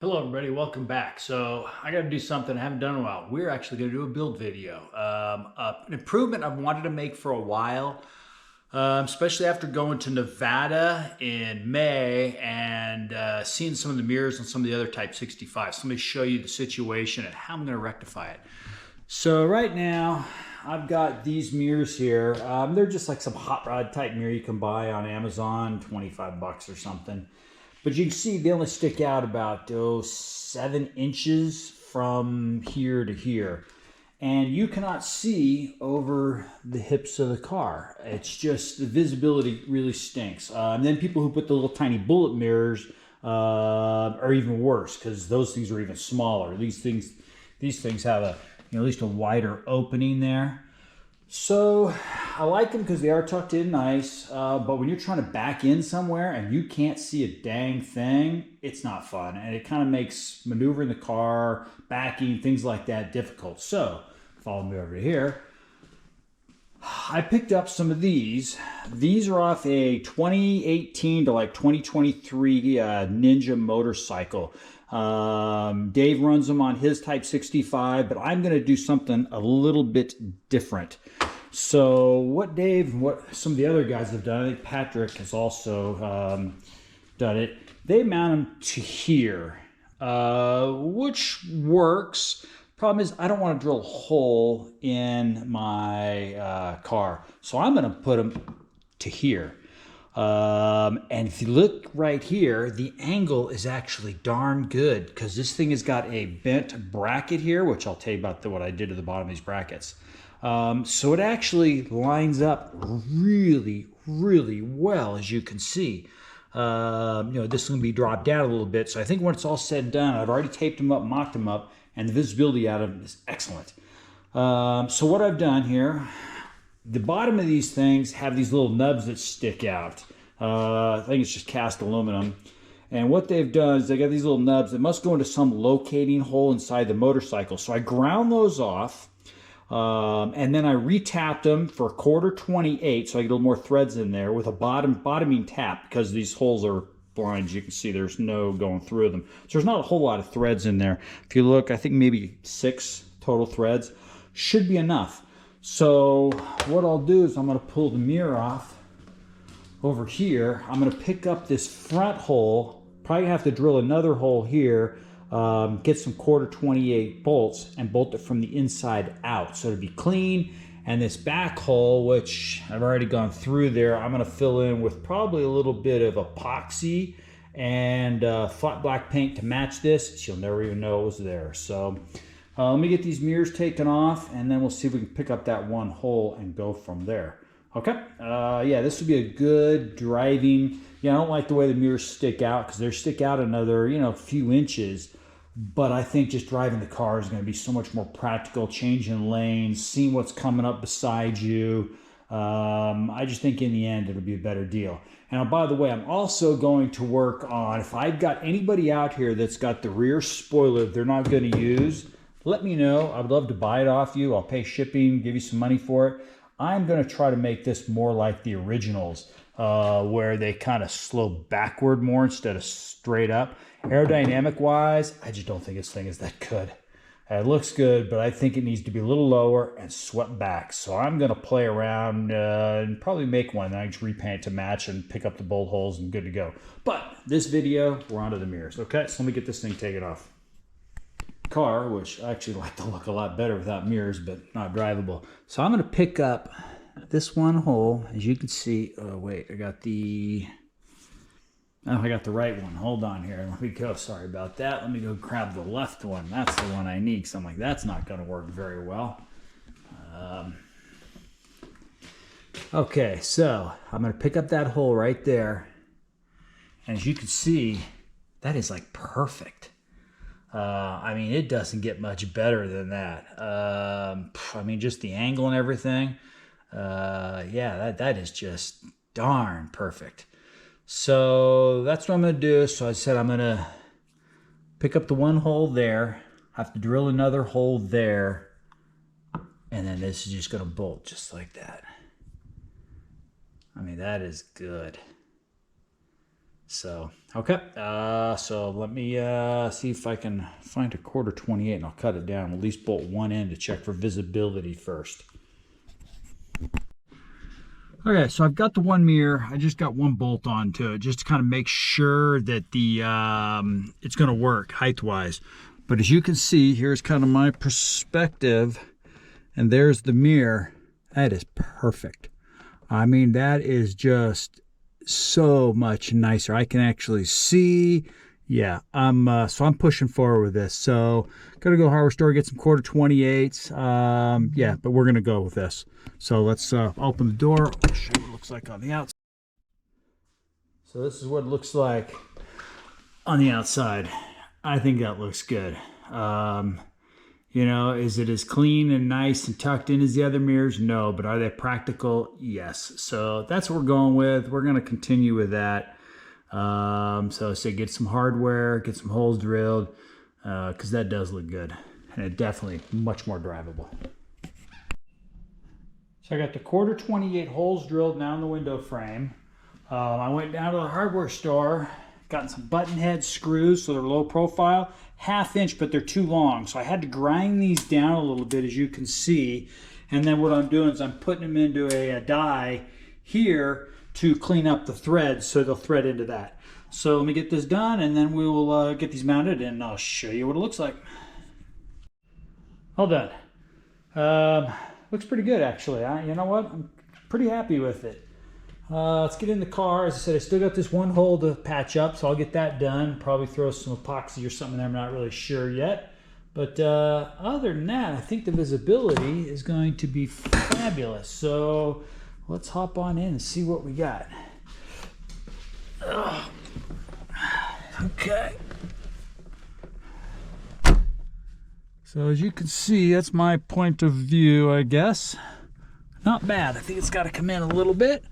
Hello everybody, welcome back. So I got to do something I haven't done in a while. We're actually going to do a build video. An improvement I've wanted to make for a while, especially after going to Nevada in May and seeing some of the mirrors on some of the other Type 65. So let me show you the situation and how I'm going to rectify it. So right now I've got these mirrors here. They're just like some hot rod type mirror you can buy on Amazon, 25 bucks or something. But you can see they only stick out about 7 inches from here to here. And you cannot see over the hips of the car. It's just the visibility really stinks. And then people who put the little tiny bullet mirrors are even worse because those things are even smaller. These things have at least a wider opening there. So I like them because they are tucked in nice, but when you're trying to back in somewhere and you can't see a dang thing, it's not fun. And it kind of makes maneuvering the car, backing, things like that difficult. So follow me over here. I picked up some of these. These are off a 2018 to like 2023 Ninja motorcycle. Dave runs them on his Type 65, but I'm going to do something a little bit different. So what Dave and what some of the other guys have done, I think Patrick has also done it, they mount them to here, which works. Problem is, I don't want to drill a hole in my car, so I'm going to put them to here. And if you look right here, the angle is actually darn good because this thing has got a bent bracket here, which I'll tell you about what I did to the bottom of these brackets. So it actually lines up really, really well, as you can see. This is going to be dropped down a little bit. So I think when it's all said and done, I've already taped them up, mocked them up, and the visibility out of them is excellent. So what I've done here, the bottom of these things have these little nubs that stick out. I think it's just cast aluminum. And what they've done is they got these little nubs that must go into some locating hole inside the motorcycle. So I ground those off. And then I retapped them for 1/4 28, so I get a little more threads in there with a bottoming tap because these holes are blind. As you can see, there's no going through them. So there's not a whole lot of threads in there. If you look, I think maybe 6 total threads should be enough. So what I'll do is I'm going to pull the mirror off over here. I'm going to pick up this front hole. Probably have to drill another hole here. Get some 1/4 28 bolts and bolt it from the inside out so it'll be clean. And this back hole, which I've already gone through there, I'm going to fill in with probably a little bit of epoxy and flat black paint to match this. You'll never even know it was there. So let me get these mirrors taken off and then we'll see if we can pick up that one hole and go from there. Okay, yeah, this would be a good driving. I don't like the way the mirrors stick out because they stick out another, few inches. But I think just driving the car is going to be so much more practical, changing lanes, seeing what's coming up beside you. I just think in the end, it'll be a better deal. And by the way, I'm also going to work on, if I've got anybody out here that's got the rear spoiler they're not going to use, let me know. I would love to buy it off you. I'll pay shipping, give you some money for it. I'm going to try to make this more like the originals, where they kind of slow backward more instead of straight up. Aerodynamic wise, I just don't think this thing is that good. It looks good, but I think it needs to be a little lower and swept back. So I'm going to play around and probably make one. And then I just repaint to match and pick up the bolt holes and good to go. But this video, we're onto the mirrors. Okay, so let me get this thing taken off. Car, which I actually like to look a lot better without mirrors, but not drivable. So I'm going to pick up this one hole, as you can see. Oh wait, I got the right one. Hold on here. Let me go. Sorry about that. Let me go grab the left one. That's the one I need. So I'm like, that's not going to work very well. Okay, so I'm going to pick up that hole right there. And as you can see, that is like perfect. I mean, it doesn't get much better than that. I mean, just the angle and everything. Yeah, that is just darn perfect. So that's what I'm going to do. So I said I'm going to pick up the one hole there. I have to drill another hole there. And then this is just going to bolt just like that. I mean, that is good. So, okay. So let me see if I can find a quarter 28 and I'll cut it down. We'll at least bolt one end to check for visibility first. Okay, so I've got the one mirror. I just got one bolt onto it just to kind of make sure that the it's going to work height-wise. But as you can see, here's kind of my perspective, and there's the mirror. That is perfect. I mean, that is just so much nicer. I can actually see. Yeah, so I'm pushing forward with this. So gotta go hardware store, get some quarter 28s. Yeah, but we're gonna go with this. So let's open the door. I'll show you what it looks like on the outside. So this is what it looks like on the outside. I think that looks good. You know, is it as clean and nice and tucked in as the other mirrors? No, but are they practical? Yes. So that's what we're going with. We're going to continue with that. So say get some hardware, get some holes drilled, because that does look good. And it definitely much more drivable. So I got the quarter 28 holes drilled now in the window frame. I went down to the hardware store, gotten some button head screws, so they're low profile, 1/2 inch, but they're too long. So I had to grind these down a little bit, as you can see. And then what I'm doing is I'm putting them into a die here to clean up the threads so they'll thread into that. So let me get this done and then we will get these mounted and I'll show you what it looks like. All done. Looks pretty good actually. You know what? I'm pretty happy with it. Let's get in the car. As I said, I still got this one hole to patch up, so I'll get that done. Probably throw some epoxy or something there. I'm not really sure yet. But other than that, I think the visibility is going to be fabulous. So let's hop on in and see what we got. Okay. So as you can see, that's my point of view, I guess. Not bad. I think it's got to come in a little bit.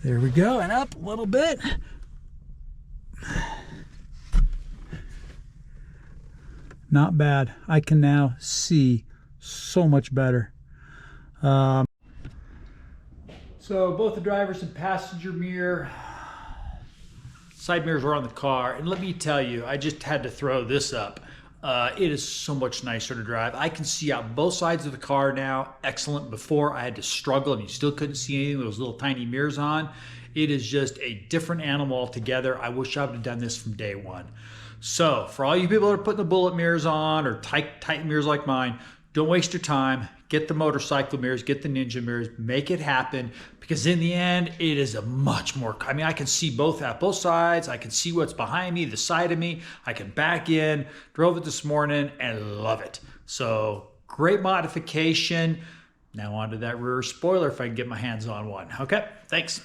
There we go, and up a little bit. Not bad. I can now see so much better. So both the driver's and passenger mirror, side mirrors were on the car, and let me tell you, I just had to throw this up. It is so much nicer to drive. I can see out both sides of the car now. Excellent. Before I had to struggle and you still couldn't see anything with those little tiny mirrors on. It is just a different animal altogether. I wish I would have done this from day one. So for all you people that are putting the bullet mirrors on or tight mirrors like mine, don't waste your time. Get the motorcycle mirrors, get the Ninja mirrors, make it happen, because in the end, it is a much more, I mean, I can see both sides. I can see what's behind me, the side of me. I can back in, drove it this morning and love it. So great modification. Now onto that rear spoiler if I can get my hands on one. Okay, thanks.